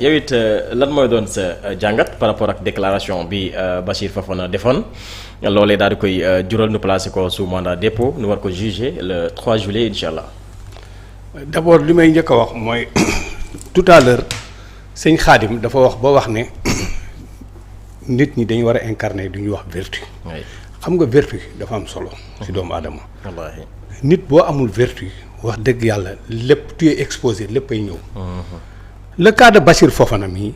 yow it lan mooy doon sa jàngat par rapport ak déclaration bi Bachir Fofana defoon loolee daal di koy jural nu placé ko sous mandat dépôt nu war ko juger le 3 juillet incha allah. D'abord li may njëkk a wax mooy tout à l'heure sëñ Khadim dafa wax ba wax ne nit ñi dañu war a incarner du ñuy wax vertu. xam nga vertu dafa am solo. ci doomu aadama. wallaahi nit boo amul vertu wax dëgg yàlla lépp tu es exposé léppay ñëw. le cas de Bachir Fofana mii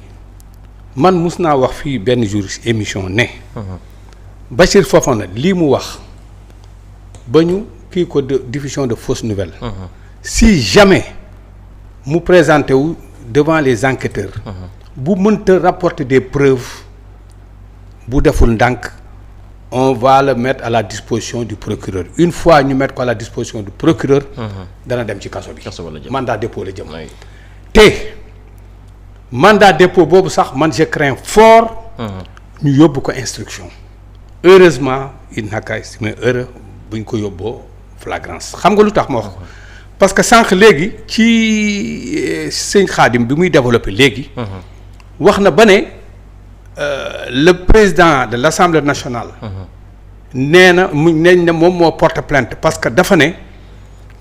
man mus naa wax fii benn jour ci émission ne. Bachir Fofana lii mu wax ba ñu kii ko de diffusion de fausses nouvelles. Si jamais mu présenté wu devant les enquêteurs. bu mënta rapporter des preuves bu deful ndànk on va le mettre à la disposition du procureur une fois ñu mettre ko à la disposition du procureur. dana dem ci kaso bi. mandat dépôt la jëm. te mandat dépôt boobu sax man je crains fort. ñu yóbbu ko instruction. heureusement il n'a qu'à estimer heureux bu ñu ko yóbboo flagrance xam nga lu tax ma wax ko. parce que sànq léegi ci sëñ Khadim bi muy développé léegi. wax na ba ne le président de l'Assemblée nationale. nee na mu neñ ne moom moo porte plainte parce que dafa ne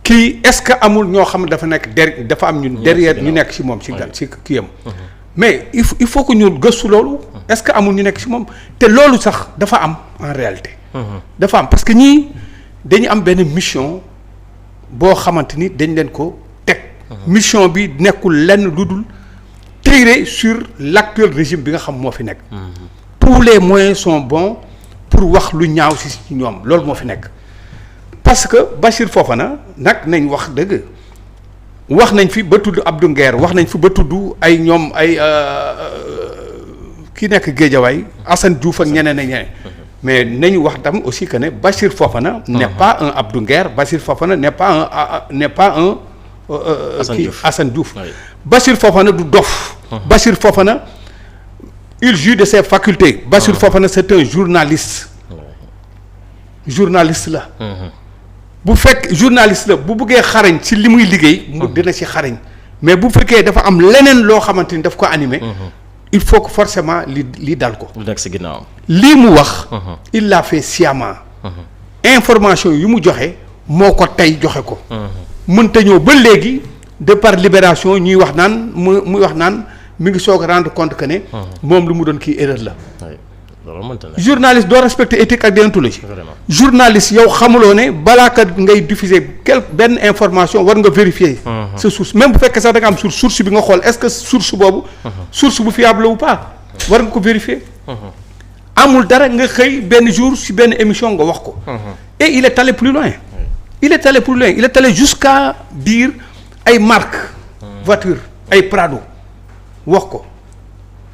kii est-ce que amul ñoo xam ne dafa nekk dafa am ñu derrière ñu nekk ci moom ci gan ci kiyam. mais il faut que ñu gëstu loolu. est-ce que amul ñu nekk ci moom te loolu sax dafa am en réalité. dafa am parce que ñii dañu am benn mission. boo xamante ni dañ leen ko teg. mission bi nekkul lenn lu dul tirer sur l'actuel régime bi nga xam moo fi nekk. tous les moyens sont bons pour wax lu ñaaw ci ñoom loolu moo fi nekk. parce que Bachir Fofana nag nañ wax dëgg wax nañ fi ba tudd Abdou Nguer wax nañ fi ba tudd ay ñoom ay ki nekk Guédiawaye Assane Diouf ak ñeneen ak ñeneen. mais nañu wax tam aussi que ne Bachir Fofana n'est pas un Abdou Nguer Bachir Fofana n'est pas un Assane Diouf. Bachir Fofana du dof. Bachir Fofana il jouit de ses facultés. Bachir Fofana c'est un journaliste. journaliste la. bu fekk journaliste la bu bëggee xarañ ci li muy liggéey. mu dina ci xarañ mais bu fekkee dafa am leneen loo xamante ni daf ko animé. il faut que forcément li dal ko. lu nekk ci ginnaaw. lii mu wax. il l'a fait sciemment. information yu mu joxe moo ko tey joxe ko. mënta ñëw ba léegi de par libération ñuy wax naan muy wax naan mi ngi soog a rendre compte que ne. moom lu mu doon kii erreur la. loolu mënta ne. journaliste doo respecter éthique ak déontologie. journaliste yow xamuloo ne balaa ka ngay diffuser benn information war nga vérifier. sa source même bu fekkee sax da nga am source bi nga xool est-ce que source boobu. source bu fiable ou pas. war nga ko vérifier. amul dara nga xëy benn jour ci benn émission nga wax ko. et il est allé plus loin. il est allé jusqu'à dire ay marque voiture ay Prado wax ko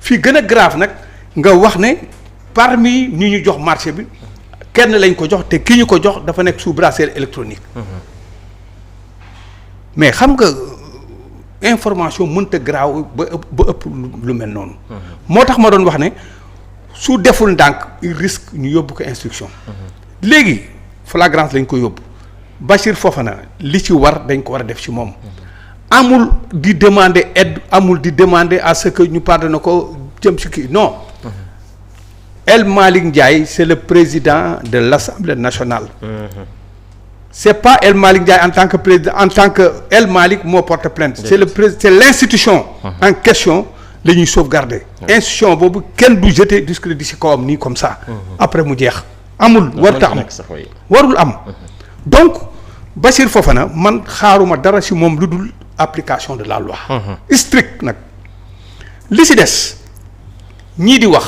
fii gën a grave nag nga wax ne parmi ñi ñu jox marché bi kenn lañ ko jox te ki ñu ko jox dafa nekk sous bracelet électronique. mais xam nga information mënta graaw ba ëpp lu mel noonu. moo tax ma doon wax ne su deful ndànk il risque ñu yóbbu ko instruction. léegi flagrance lañ ko yóbbu Bachir Fofana li ci war dañ ko war a def ci moom. amul di demander aide amul di demander à ce que ñu pardonne ko jëm ci kii non. El Malick Ndiaye c'est le président de l'Assemblée nationale. C'est pas El Malick Ndiaye en tant que président en tant que El Malick moo porte plainte. C'est l'institution en question la ñuy sauvegarder. institution boobu kenn du jeter discrédit ci kawam nii comme ça. après mu jeex amul warul am. donc Bachir Fofana man xaaruma dara ci moom lu dul application de la loi. strict nag li ci des ñii di wax.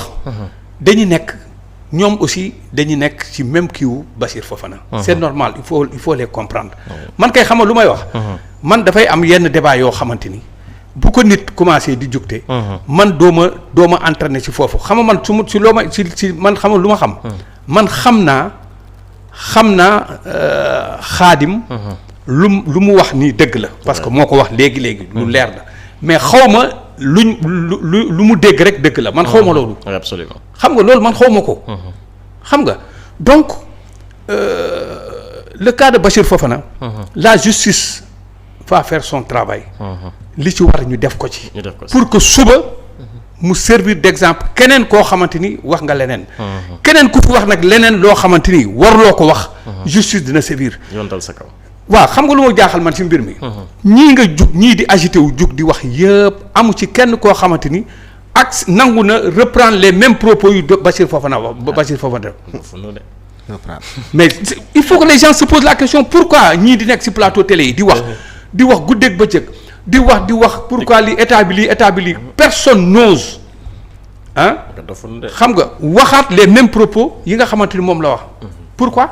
dañu nekk ñoom aussi dañu nekk ci même kiiwu Bachir Fofana. c'est normal il faut les comprendre. man kay xamal lu may wax. man dafay am yenn débat yoo xamante ni bu ko nit commencé di jugte. man doo ma entraîner ci foofu xam nga man ci loo ma ci man xamal lu ma xam. man xam naa Xaadim. lu mu wax nii dëgg la. parce que moo ko wax léegi lu leer la mais xaw ma lu mu dégg rek dëgg la man xaw ma loolu. absolument xam nga loolu man xaw ma ko. xam nga donc le cas de Bachir Fofana. la justice va faire son travail. li ci war ñu def ko ci. pour que suba mu servir d'exemple keneen koo xamante ni wax nga leneen. keneen ku fi wax nag leneen loo xamante ni warloo ko wax. justice dina sévir. yontal sa kaw. waaw xam nga lu ma jaaxal man ci mbir mi. ñii nga jug ñii di agité wu jug di wax yëpp amu ci kenn koo xamante ni ak nangu na reprendre les mêmes propos yu Bachir Fofana wax Bachir Fofana. mais il faut que les gens se posent la question pourquoi ñii di nekk ci plateau télé yi di wax guddeeg bëccëg di wax pourquoi li état bi lii personne n'ose xam nga waxaat les mêmes propos yi nga xamante ni moom la wax. pourquoi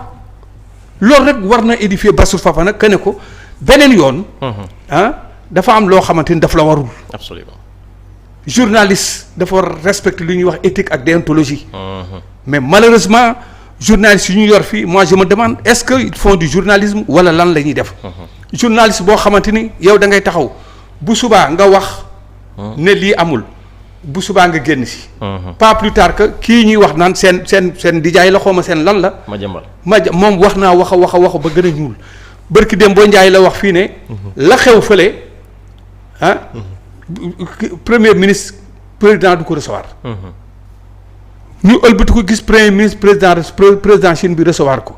loolu rek war na édifier Bassirou Fofana que ne ko beneen yoon. dafa am loo xamante ni daf la warul. absolument journaliste dafa war respecter lu ñuy wax éthique ak déontologie. mais malheureusement journalistes yu ñu yor fii moi je me demande est-ce que ils font du journalisme wala lan la ñuy def. journaliste boo xamante ni yow da ngay taxaw bu subaa nga wax. ne lii amul bu subaa nga génn si. pas plus tard que kii ñuy wax naan seen dijaay la xawma seen lan la. moom wax naa wax ba gën a ñuul bërki dem boo njaay la wax fii ne. la xew fële premier ministre président du ko recevoir. ñu ëlbatu ko gis premier ministre président Chine bi recevoir ko.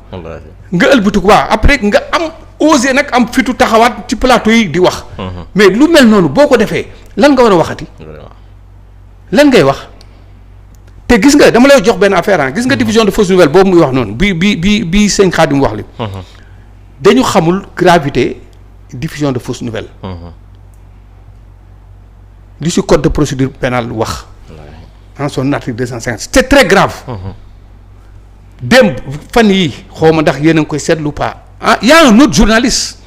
nga ëlbatu ko waaw après nga am osé nag am fitu taxawaat ci plateau yi di wax. mais lu mel noonu boo ko defee lan nga war a waxati. lan ngay wax te gis nga dama lay jox benn affaire gis nga diffusion de fausses nouvelles boobu muy wax noonu bi sëñ Khadim wax li dañu xamul gravité diffusion de fausses nouvelles. li ci code de procédure pénale wax. en son article 250 c'est très grave. démb fan yii xaw ma ndax yéen a ngi koy seetlu pas y a un autre journaliste.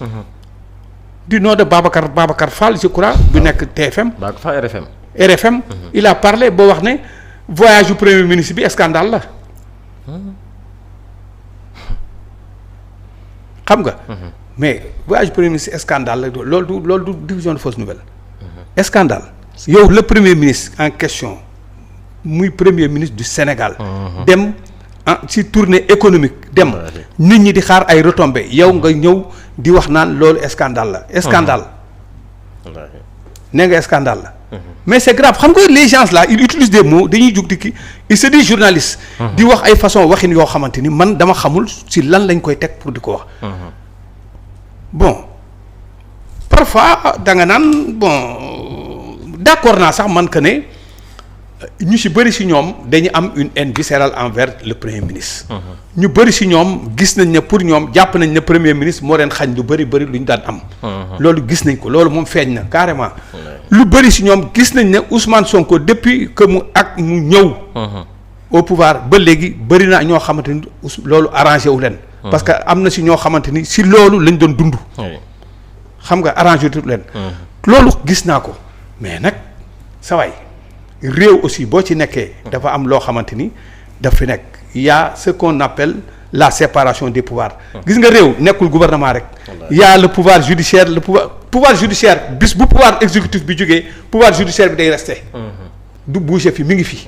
du nom de Babacar Fall je crois bu nekk TFM. RFM. il a parlé boo wax ne voyage du premier ministre bi scandale la. xam nga. mais voyage du premier ministre scandale la loolu du diffusion de fausses nouvelles. scandale yow le premier ministre en question muy premier ministre du Sénégal. dem ci tournée économique dem. nit ñi di xaar ay retombées yow nga ñëw di wax naan loolu scandale la. scandale. nee nga scandale la. mais c'est grave xam nga les gens là ils utilisent des mots dañuy jug di kii ils se disent journalistes. di wax ay façon waxin yoo xamante ni man dama xamul si lan lañ koy teg pour di ko wax. bon parfois da nga naan bon d'accord naa sax man que ne ñu si bëri si ñoom dañu am une haine viscérale envers le premier ministre. ñu bëri si ñoom gis nañ ne pour ñoom jàpp nañ ne premier ministre moo leen xañ lu bëri lu ñu daan am. loolu gis nañ ko loolu moom feeñ na carrément. lu bëri si ñoom gis nañ ne Ousmane Sonko depuis que mu ñëw. au pouvoir ba léegi bëri na ñoo xamante ni loolu arrangé wu leen. parce que am na si ñoo xamante ni si loolu lañ doon dund. xam nga arrangé wu leen. loolu gis naa ko mais nag sa waay réew aussi boo ci nekkee. dafa am loo xamante ni daf fi nekk y a ce qu'on appelle la séparation des pouvoirs. gis nga réew nekkul gouvernement rek. y a le pouvoir judiciaire le pouvoir judiciaire bis bu pouvoir exécutif bi jógee pouvoir judiciaire bi day resté. du bouger fi mi ngi fi.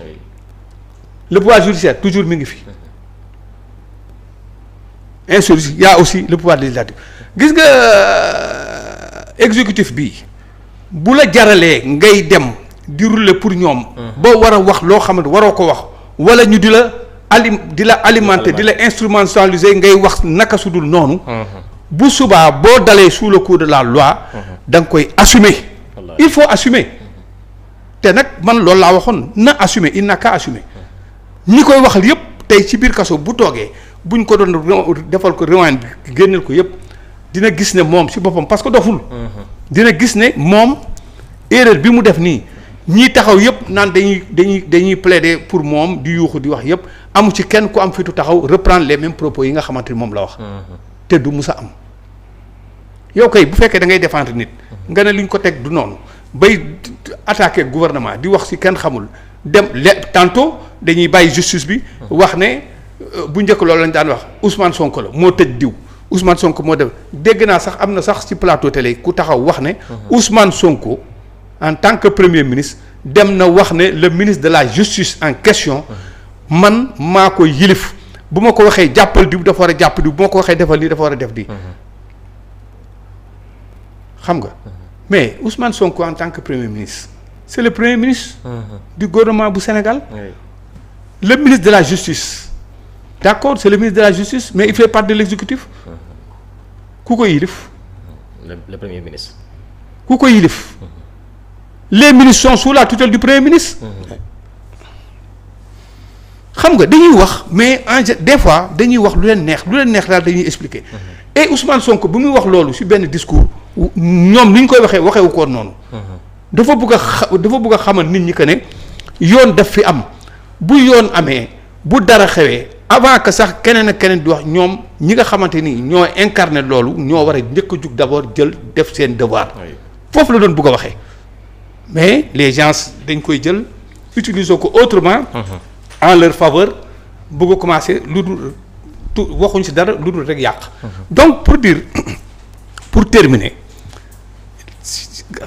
le pouvoir judiciaire toujours mi ngi fi. ainsi y a aussi le pouvoir législatif gis nga exécutif bi bu la jaralee ngay dem di rouler pour ñoom. ba war a wax loo xam ne waroo ko wax wala ñu di la alimenter di la instrumentaliser ngay wax naka su dul noonu. bu subaa boo dalee sous le coup de la loi. da nga koy assumer. il faut assumer. te nag man loolu laa waxoon na assumer il n'a qu'à assumer. ñi koy waxal yëpp tey ci biir kaso bu toogee buñ ko doon defal ko rewind bi génneel ko yëpp dina gis ne moom si boppam parce que doful. dina gis ne moom erreur bi mu def nii ñii taxaw yëpp naan dañuy plaider pour moom di yuuxu di wax yëpp amu ci kenn ku am fitu taxaw reprendre les mêmes propos yi nga xamante ni moom la wax. te du musa am yow kay bu fekkee da ngay défendre nit. nga ne li ñu ko teg du noonu bay attaquer gouvernement di wax si kenn xamul dem tantôt dañuy bàyyi justice bi. wax ne bu njëkk loolu lañ daan wax Ousmane Sonko la moo tëj diw Ousmane Sonko moo def dégg naa sax am na sax ci plateau télé ku taxaw wax ne. Ousmane Sonko en tant que premier ministre dem na wax ne le ministre de la justice en question man maa ko yilif bu ma ko waxee jàppal diw dafa war a jàpp diw bu ma ko waxee defal lii dafa war a def di xam nga mais Ousmane Sonko en tant que premier ministre c'est le premier ministre du gouvernement bu Sénégal le ministre de la justice d'accord c'est le ministre de la justice mais il fait partie de l'exécutif ku ko yilif le premier ministre ku ko yilif les ministres sont sous la tutelle du premier ministre xam nga dañuy wax mais des fois dañuy wax lu leen neex daal dañuy expliquer et Ousmane Sonko bu muy wax loolu ci benn discours ñoom ni ñu koy waxewu ko noonu dafa bëgg a xamal nit ñi que ne yoon daf fi am bu yoon amee bu dara xewee avant que sax keneen ak keneen di wax ñoom ñi nga xamante ni ñoo incarné loolu ñoo war a njëkk a jug d'abord jël def seen devoir foofu la doon bëgg a waxee mais les gens dañ koy jël utiliser ko autrement en leur faveur bëgg a commencer lu dul waxuñ ci dara lu dul rek yàq donc pour terminer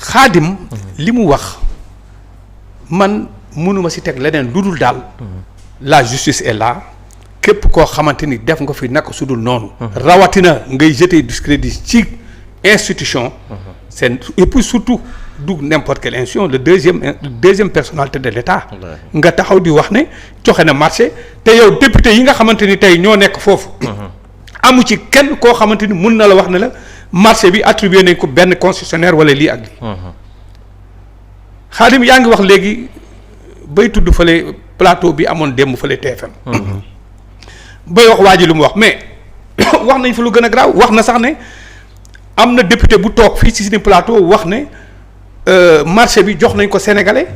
Xaadim li mu wax man mënuma ci teg leneen lu dul daal la justice est là képp koo xamante ni def nga fi naka su dul noonu rawatina ngay jeter discrédit ci institution c'est et puis surtout du n'importe quelle institution le deuxième personnalité de l'État nga taxaw di wax ne joxe na marché te yow député yi nga xamante ni tey ñoo nekk foofu amu ci kenn koo xamante ni mun na la wax ne la marché bi attribué nañ ko benn concessionnaire wala lii ak lii Xaadim yaa ngi wax léegi bay tudd fële plateau bi amoon démb fële TFM bay wax waa ji lu mu wax mais wax nañ fa lu gën a graaw wax na sax ne am na député bu toog fii ci suñu plateau wax ne marché bi jox nañ ko sénégalais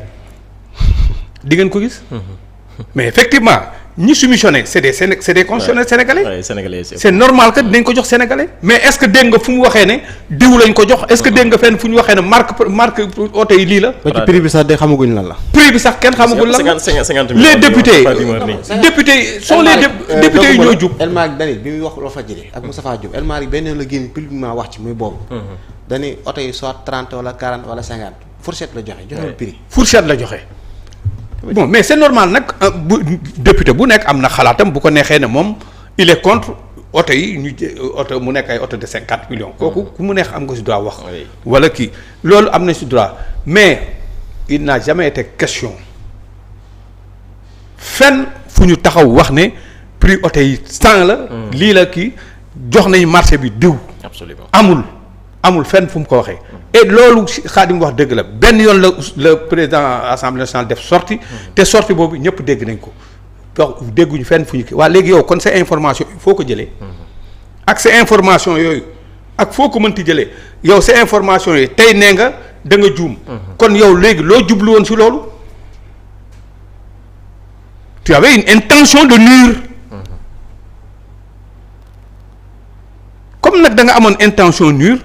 di ngeen ko gis mais effectivement ñi soumissionné c'est des concessionnaires sénégalais c'est normal que dinañ ko jox sénégalais mais est-ce que dégg nga fu mu waxee ne diw lañ ko jox est-ce que dégg nga fenn fu ñu waxee ne marque oto yi lii la ba ci prix bi sax de xamaguñ lan la prix bi sax kenn xamagul lan la les députés sont les députés yi ñoo jub El Malick Dani bi muy wax Walfadjri ak Moustapha Diop El Malick benn la génn publiquement wax ci muy boobu dañuy oto yi soit 30 wala 40 wala 50 fourchette la joxe prix fourchette la joxe bon mais c'est normal nag bu député bu nekk am na xalaatam bu ko neexee ne moom il est contre oto yi ñu oto mu nekk ay oto de 50 millions kooku ku mu neex am nga ci droit wax wala kii loolu am na ci droit mais il n'a jamais été question fenn fu ñu taxaw wax ne prix oto yi 100 la lii la kii jox nañu marché bi diw absolument amul fenn fu mu ko waxee et loolu Xaadim wax dëgg la benn yoon la le président assemblée nationale def sortie te sortie boobu ñëpp dégg nañ ko wax dégguñu fenn fu ñu kii waa léegi yow kon sa information foo ko jëlee ak sa information yooyu ak foo ko mënti jëlee yow sa information yi tey nee nga da nga juum kon yow léegi loo jublu woon ci loolu tu avais une intention de nuire comme nag da nga amoon intention nuire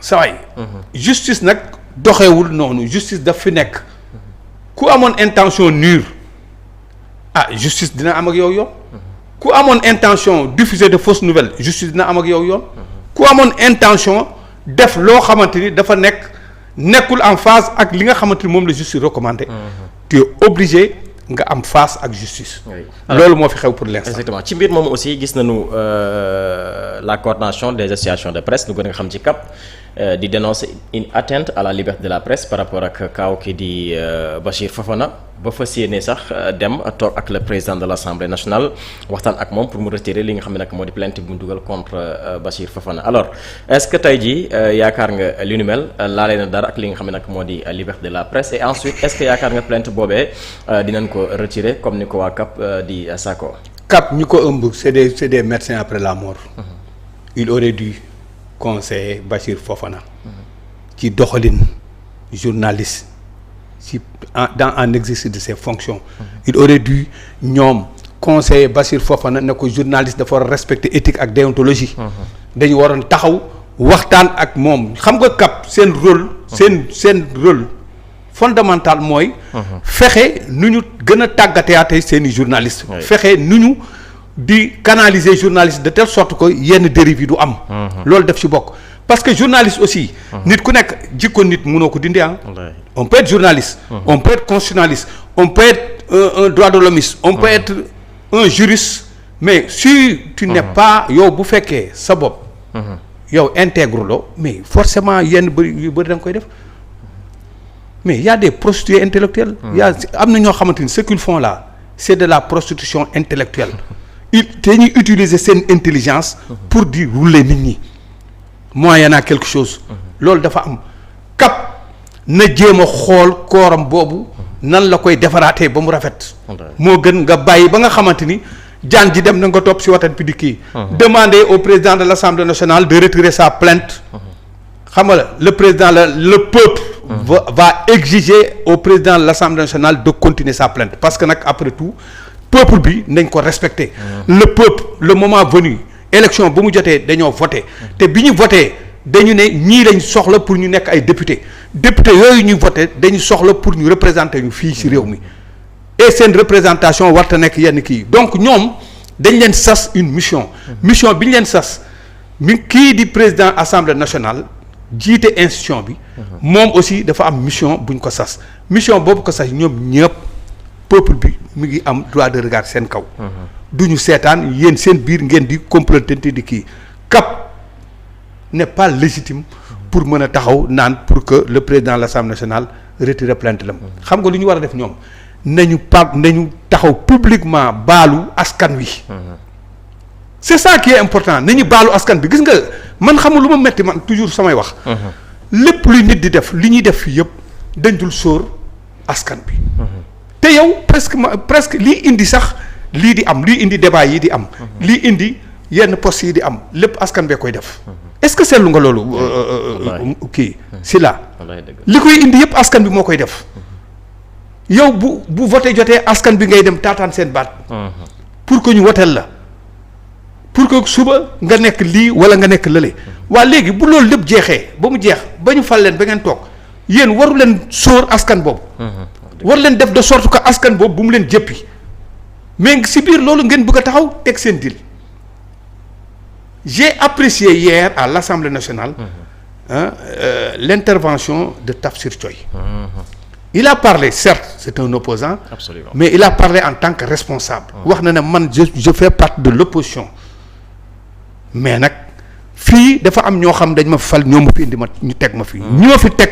saway justice nag doxewul noonu justice daf fi nekk ku amoon intention nuire justice dina am ak yow yoon ku amoon intention diffuser de fausses nouvelles justice dina am ak yow yoon ku amoon intention def loo xamante ni dafa nekkul en phase ak li nga xamante ni moom la justice recommandé tu es obligé nga am face ak justice. loolu moo fi xew pour l'instant. exactement ci mbir moom aussi gis nañu la coordination des associations de presse ñu gën a xam ci CAP di dénoncer une atteinte à la liberté de la presse par rapport ak kaaw ki di Bachir Fofana ba fas yéene sax dem toog ak le président de l'Assemblée nationale waxtaan ak moom pour mu retirer li nga xam ne nag moo di plainte bu mu dugal contre Bachir Fofana alors est-ce que tey jii yaakaar nga li nu mel laalee na dara ak li nga xam ne nag moo di liberté de la presse et ensuite est-ce que yaakaar nga plainte boobee dinañ ko retirer comme ni ko waa CAP di sako. CAP ñu ko ëmb c'est des médecins après la mort. il aurait dû conseiller Bachir Fofana. ci doxalin journaliste ci en exercice de ses fonctions. il aurait dû ñoom conseiller Bachir Fofana ne ko journaliste dafa war a respecter éthique ak déontologie. dañu waroon taxaw waxtaan ak moom xam nga CAP seen rôle. seen rôle. fondamental mooy. fexe nu ñu gën a tàggateyaatee seeni journalistes. fexe nu ñu di canaliser journaliste de telle sorte que yenn dérive yi du am. loolu def ci bokk parce que journaliste aussi. nit ku nekk jikko nit mënoo ko dindi ah. on peut être journaliste. on peut être constitutionnaliste. on peut être un droit de l'hommiste. on peut être un juriste. mais si tu n'es pas yow bu fekkee sa bopp. yow intègre loo mais forcément yenn yu bëri da nga koy def mais y a des prostituées intellectuelles. am na ñoo xamante ni ce qu'ils font là c'est de la prostitution intellectuelle. te ñuy utiliser seen intelligence. pour di rouler nit ñi. moyennant quelque chose. loolu dafa am cap na jéem a xool kooram boobu. nan la koy defaraatee ba mu rafet. moo gën nga bàyyi ba nga xamante ni jaan ji dem na nga topp si watan bi di kii. demander au président de l'Assemblée nationale de retirer sa plainte. xam nga le président le peuple. va exiger au président de l'Assemblée nationale de continuer sa plainte parce que nag après tout peuple bi nañ ko respecter. le peuple le moment venu élection bu mu jotee dañoo voté te bi ñu voté dañu ne ñii lañ soxla pour ñu nekk ay député yooyu ñuy voté dañu soxla pour ñu représenter ñu fii ci réew mi et seen représentation warta nekk yenn kii donc ñoom dañ leen sas une mission bi ñu leen sas kii di président assemblée nationale jiite institution bi moom aussi dafa am mission buñ ko sas mission boobu ko sas ñoom ñëpp peuple bi mu ngi am droit de regard seen kaw duñu seetaan yéen seen biir ngeen di complotante di kii cap n'est pas légitime pour mën a taxaw naan pour que le président de l'Assemblée nationale retire plainte lam xam nga lu ñu war a def ñoom nañu taxaw publiquement baalu askan wi c'est ça qui est important nañu baalu askan bi gis nga man xamul lu ma metti man toujours samay wax lépp luy nit di def li ñuy def fii yëpp dañ dul sóor askan bi te yow presque lii indi sax lii di am lii indi débat yi di am lii indi yenn postes yi di am lépp askan bee koy def est-ce que seetlu nga loolu kii si la li koy indi yëpp askan bi moo koy def yow bu voté jotee askan bi ngay dem taataan seen baat pour que ñu woteel la pour que suba nga nekk lii wala nga nekk lële waa léegi bu loolu lépp jeexee ba mu jeex ba ñu fal leen ba ngeen toog yéen waru leen sóor askan boobu war leen def de sorte que askan boobu bu mu leen jëppi mais si biir loolu ngeen bëgg a taxaw teg seen dil j'ai apprécié hier à l'Assemblée nationale l'intervention de Tafsir Thioye il a parlé certes c'est un opposant absolument mais il a parlé en tant que responsable wax na ne man je fais partie de l'opposition mais nag fii dafa am ñoo xam dañ ma fal ñoo ma fi indi ma ñu teg ma fii ñi ma fi teg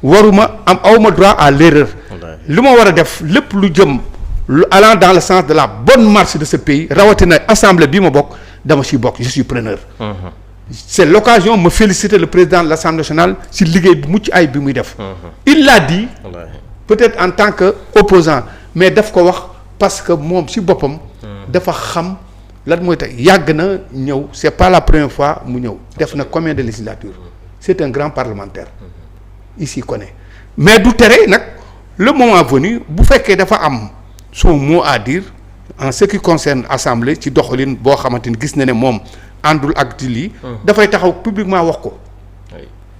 waruma am awma droit à l'erreur lu ma war a def lépp lu jëm lu allant dans le sens de la bonne marche de ce pays rawatina assemblée bii ma bokk dama ciy bokk je suis preneur c'est l'occasion me féliciter le président de l'Assemblée nationale ci liggéey bu mucc ay bi muy def il l'a dit peut-être en tant que opposant mais daf ko wax parce que moom ci boppam dafa xam lan mooy tax yàgg na ñëw c'est pas la première fois mu ñëw def na combien de législatures c'est un grand parlementaire il s'y connaît mais du tere nag le moment venu bu fekkee dafa am son mot à dire en ce qui concerne assemblée ci doxalin boo xamante ni gis na ne moom àndul ak di lii dafay taxaw publiquement wax ko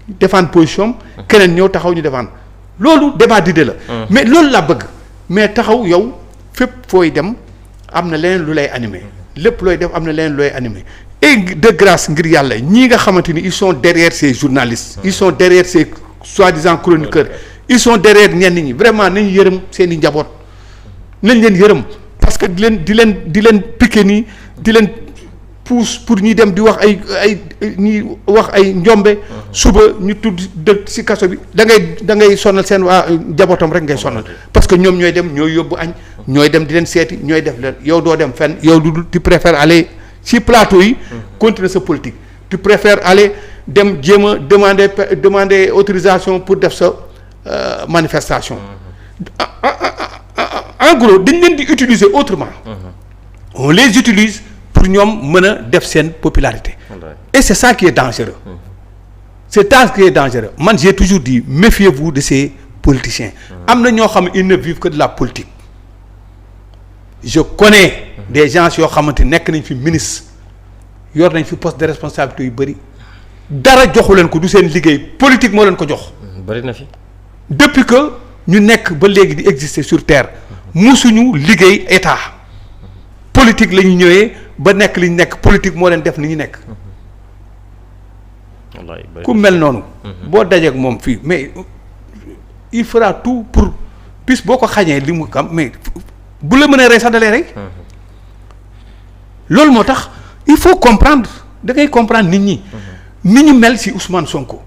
défendre position keneen ñëw taxaw ñu défendre loolu débat d'idée la mais loolu laa bëgg mais taxaw yow fépp fooy dem am na leneen lu lay animé lépp looy def am na leneen looy animé et de grâce ngir yàlla ñii nga xamante ni ils sont derrière ces journalistes ils sont derrière ces soi-disant chroniqueurs ils sont derrière ñenn ñi vraiment nañu yërëm seen i njaboot nañ leen yërëm parce que di leen piqué nii di leen pousse pour ñuy dem di wax ay ñuy wax ay njombe suba ñu tudd dëkk ci kaso bi da ngay sonal seen waa njabootam rek ngay sonal parce que ñoom ñooy dem ñooy yóbbu añ ñooy dem di leen seeti ñooy def leen yow doo dem fenn yow tu préfères aller ci plateau yi continuer sa politique tu préfères aller dem jéem a demander autorisation pour def sa manifestation en gros dañ leen di utiliser autrement on les utilise pour ñoom mën a def seen popularité et c'est ça qui est dangereux c'est ça qui est dangereux man j'ai toujours dit méfiez-vous de ces politiciens am na ñoo xam ne ils ne vivent que de la politique je connais des gens yoo xamante nekk nañ fi ministre yor nañ fi poste de responsabilité yu bëri dara joxu leen ko du seen liggéey politique moo leen ko jox bëri na fi depuis que ñu nekk ba léegi di exister sur terre musuñu liggéey état politique la ñu ñëwee ba nekk li ñu nekk politique moo leen def ni ñu nekk ku mel noonu boo dajeek moom fii mais il fera tout pour puis boo ko xañee li mu am mais bu la mënee rey sax dalee rey loolu moo tax il faut comprendre da ngay comprendre nit ñi ni ñu mel si Ousmane Sonko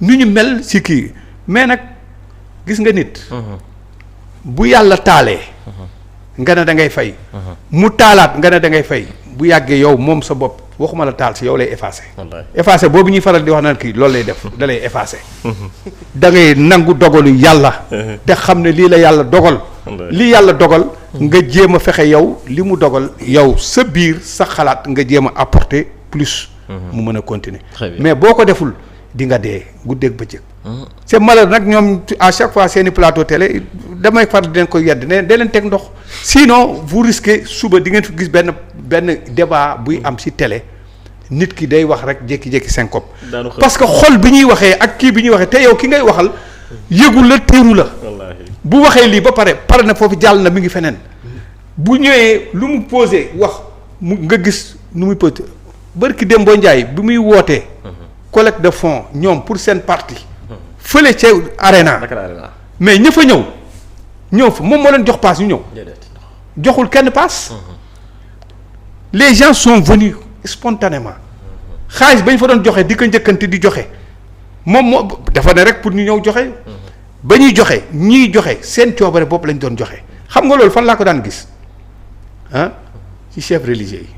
ni ñu mel si kii mais nag gis nga nit. bu yàlla taalee. nga ne da ngay fay. mu taalaat nga ne da ngay fay bu yàggee yow moom sa bopp waxuma la taal si yow lay effacé. effacé boobu ñuy faral di wax naan kii loolu lay def da lay effacé. da ngay nangu dogalu yàlla. te xam ne lii la yàlla dogal. lii yàlla dogal. nga jéem a fexe yow li mu dogal yow sa biir sa xalaat nga jéem a apporter plus. mu mën a continuer. mais boo ko deful di nga dee guddeeg bëccëg. c'est malheureux nag ñoom à chaque fois seeni plateau télé damay faral di leen koy yedd ne da leen teg ndox sinon vous risquez suba di ngeen fi gis benn débat buy am ci télé nit ki day wax rek jékki-jékki syncope parce que xol bi ñuy waxee ak kii bi ñuy waxee te yow ki ngay waxal yëgul la téeru la bu waxee lii ba pare na foofu jàll na mi ngi feneen bu ñëwee lu mu posé wax mu nga gis nu muy posé barki Dembo Ndiaye bi muy wootee collecte de fonds ñoom pour seen parti fële ca arena mais ña fa ñëw fa moom moo leen jox paas ñu ñëw joxul kenn paas les gens sont venus spontanément xaalis ba ñu fa doon joxe di ko njëkkante di joxe moom moo dafa ne rek pour ñu ñëw joxe ba ñuy joxe ñiy joxe seen coobare bopp lañ doon joxe xam nga loolu fan laa ko daan gis ci chef religieux yi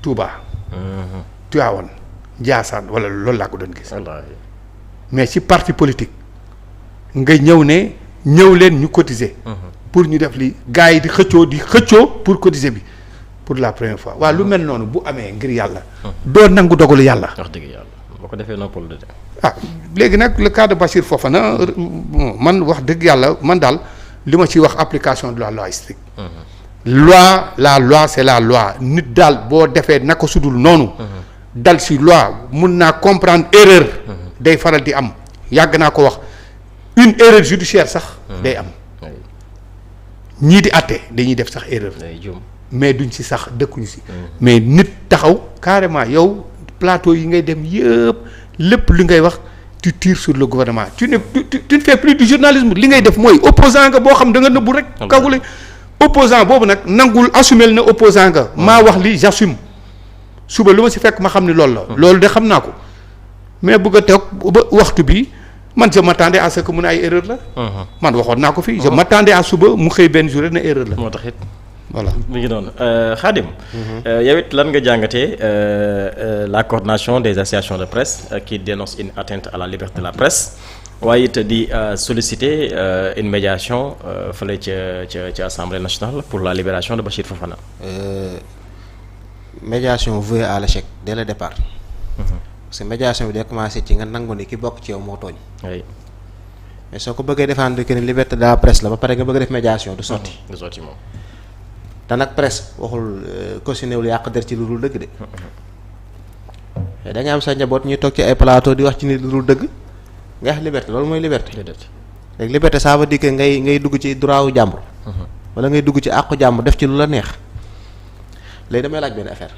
Touba Tivaouane Ndiassane wala loolu laa ko doon gis mais ci parti politique nga ñëw ne ñëw leen ñu cotiser. pour ñu def li gars yi di xëccoo pour cotiser bi pour la première fois waaw lu mel noonu bu amee ngir yàlla. doo nangu dogalu yàlla. wax dëgg yàlla boo ko defee noppal de. léegi nag le cas de Bachir Fofana man wax dëgg yàlla man daal li ma ciy wax application de la loi stricte. la loi c'est la loi nit daal boo defee naka sudul noonu. dal ci loi mun naa comprendre erreur. day faral di am yàgg naa ko wax une erreur judiciaire sax. day am ñii di àtte dañuy def sax erreur. mais duñ ci sax dëkkuñu ci. mais nit taxaw carrément yow plateau yi ngay dem yëpp lépp li ngay wax tu tires sur le gouvernement tu ne fais plus du journalisme li ngay def mooy opposant nga boo xam da nga nëbbu rek. kagule opposant boobu nag nangul assumer ne opposant nga. maa wax li j'assume suba lu ma ci fekk ma xam ni loolu la. loolu de xam naa ko mais bëgg a toog ba waxtu bi man je m'attendais à ce que mu ne ay erreur la. man waxoon naa ko fii je m'attendais à suba mu xëy benn jour ne erreur la. moo tax it voilà mi ngi noonu Khadim. yow it lan nga jàngatee la coordination des associations de presse qui dénonce une atteinte à la liberté de la presse waaye it di solliciter une médiation fële ca assemblée nationale pour la libération de Bachir Fofana. médiation vouée à l'échec dès le départ. parce que médiation bi day commencé ci nga nangu ni ki bokk ci yow moo tooñ. mais soo ko bëggee défendre que ni liberté de la presse la ba pare nga bëgg def médiation du sotti. du sotti moom. te nag presse waxul cautionné wul yàq der ci lu dul dëgg de. da nga am sa njaboot ñuy toog ci ay plateau di wax ci nit lu dul dëgg nga wax liberté loolu mooy liberté. léegi liberté ça veut dire que ngay dugg ci droit wu jàmbur. wala ngay dugg ci àqu jàmbur def ci lu la neex. léegi damay laaj benn affaire.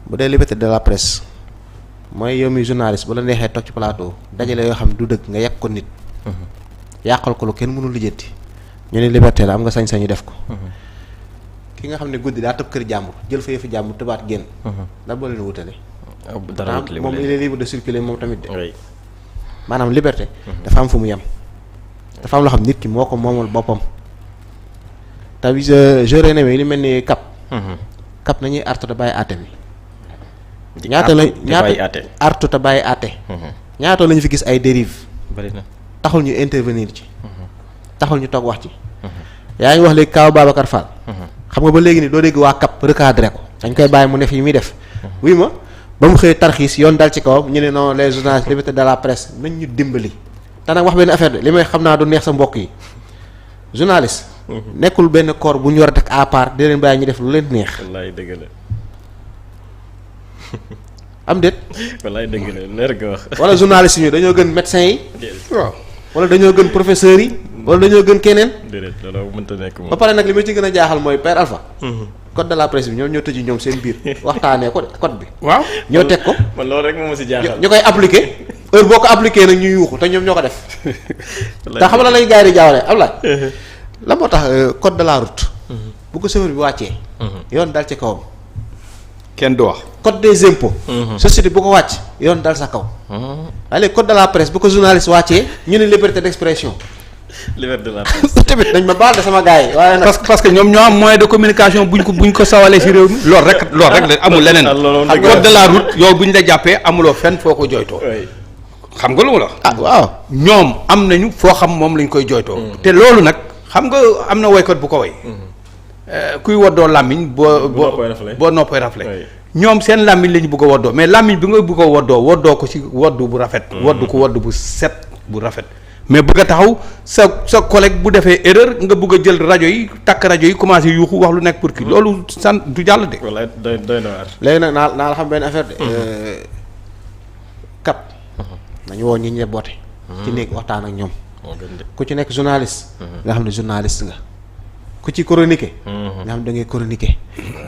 bu dee liberté de la presse mooy yow mi journaliste bu la neexee toog ci plateau dajale yoo xam ne du dëgg nga yàq ko nit. yàqal ko lu kenn mënul lijjanti. ñu ne liberté la am nga sañ-sañu def ko. ki nga xam ne guddi daa tëb kër jàmbur jël fa yëfu jàmbur tëbaat génn. ndax boo leen wutale. dara wutale moom il est libre de circuler moom tamit de. maanaam liberté. dafa am fu mu yem. dafa am loo xam nit ki moo ko moomal boppam. tamit j'aurais aimé li mel ni cap nañuy artu te bàyyi àtte bi. ñaata artu te bàyyi àtte. ñaata lañu fi gis ay dérives. bari na taxul ñu intervenir ci. taxul ñu toog wax ci. yaa ngi wax léegi Kaaw Babacar Fall. xam nga ba léegi ni doo dégg waa cap recadré ko dañ koy bàyyi mu def yi muy def. wuy ma ba mu xëy tarxiis yoon dal ci kawam ñu ne non les journalistes liberté de la presse nañ ñu dimbali. te nag wax benn affaire de li may xam naa du neex sa mbokk yi journaliste. nekkul benn corps bu ñu war a teg à part di leen bàyyi ñu def lu leen neex. wallaay dëgg la. am déet. wallaay dëgg la leer nga wax. wala journaliste yi dañoo gën médecins yi. waaw wala dañoo gën professeurs yi. wala dañoo gën keneen. déedéet loolu mënta nekk moom. ba pare nag li ma ci gën a jaaxal mooy Père Alpha. code de la presse bi ñoom ñoo tëj ñoom seen biir waxtaanee ko code bi. waaw ñoo teg ko. man loolu rek moo ma si jaaxal. ñu koy appliqué heure boo ko appliqué nag ñu yuuxu te ñoom ñoo ko def. te xam na lañu gars yi di jaawale Ablaye. la moo tax code de la route. bu ko chauffeur bi wàccee. yoon dal ci kawam kenn du wax. code des impôts. société bu ko wàcc yoon dal sa kaw. waaye léegi code de la presse bu ko journaliste wàccee ñu ne liberté d'expression. liberté de la presse. tamit dañ ma baal de sama gars yi waaye nag. parce que ñoom ñoo am moyen de communication buñ ko sawalee ci réew mi. loolu rek la amul leneen. ak code de la route yow buñ la jàppee amuloo fenn foo ko jooytoo. xam nga lu mu la. waaw ñoom am nañu foo xam moom lañ koy jooytoo. te loolu nag xam nga am na woykat bu ko woy kuy woddoo làmmiñ boo noppee rafle ñoom seen làmmiñ la ñu bëgg a woddoo mais làmmiñ bi nga bëgg a woddoo ko ci woddu bu rafet. woddu bu set bu rafet. mais bëgg a taxaw sa collègue bu defee erreur nga bëgg a jël rajo yi takk rajo yi commencé yuuxu wax lu nekk pour kii loolu san du jàll de. wala doy na waar. léegi nag naa la xam benn affaire de. Cap. nañu woo ñi ñeboote. ci néeg waxtaan ak ñoom. ku ci nekk journaliste. nga xam ne journaliste nga. ku ci chroniquer. nga xam ne da ngay chroniquer.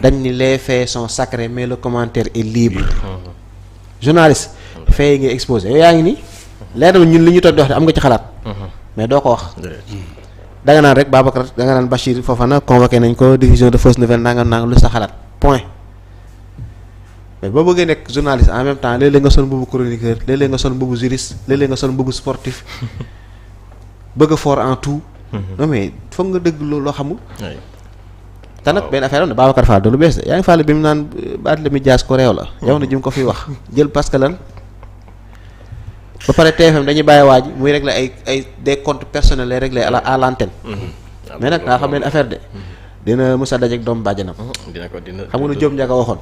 dañ ni les faits sont sacrés mais le commentaire est libre. journaliste. faits yi ngay exposé yow yaa ngi nii. leer na ñun li ñu toog di wax am nga ci xalaat. mais doo ko wax. da nga naan rek Babacar da nga naan Bachir Fofana convoqué nañ ko diffusion de fausse nouvelle nangam lu sa xalaat point. mais boo bëggee nekk journaliste en même temps léeg-léeg nga sol mbubu chroniqueur léeg-léeg nga sol mbubu juriste léeg-léeg nga sol mbubu sportif bëgg a fort en tout. non mais foog nga dëgg loo xamul. te nag benn affaire am na Babacar Fall du lu bees de yaa ngi fàlle bi mu naan Barthélémy Dias ko réew la. yow na ji mu ko fiy wax jël parce que lan. ba pare TFM dañuy bàyyi waa ji muy régler ay des comptes personnels lay régler à l'antenne. mais nag naa xam leen affaire de. dina mës a dajeeg doomu bàjjanam. dina xam nga lu Diop Ndiaga waxoon.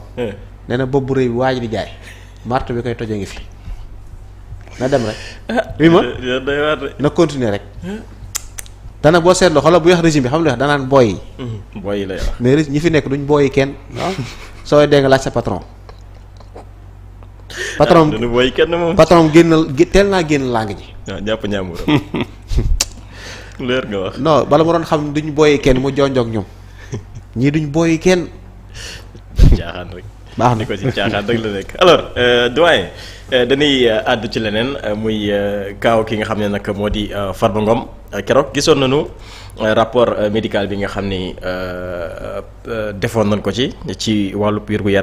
nee na bopp bu rëy bi waa ji di jaay marto bi koy tojee ngi fi na dem rek. oui ma na continuer rek. te nag boo seetloo xoolal bu wax régime bi xam nga danaan booy yi. booy yi lay wax mais ñi fi nekk duñ booyi kenn. waaw sooy dee nga laaj sa patron. patron génn teel naa génn langue ji. waaw jàpp ñaamur leer nga wax. non bala ma doon xam duñ booyi kenn mu jonjoog ñoom ñii duñ booyi kenn. caaxaan rek. baax na ni ko ci caaxaan rek la nekk alors doyen dañuy àddu ci leneen muy kaaw ki nga xam ne nag moo di Farba Ngom keroog gisoon nañu rapport médical bi nga xam ni defoon nañ ko ci wàllu gu yaram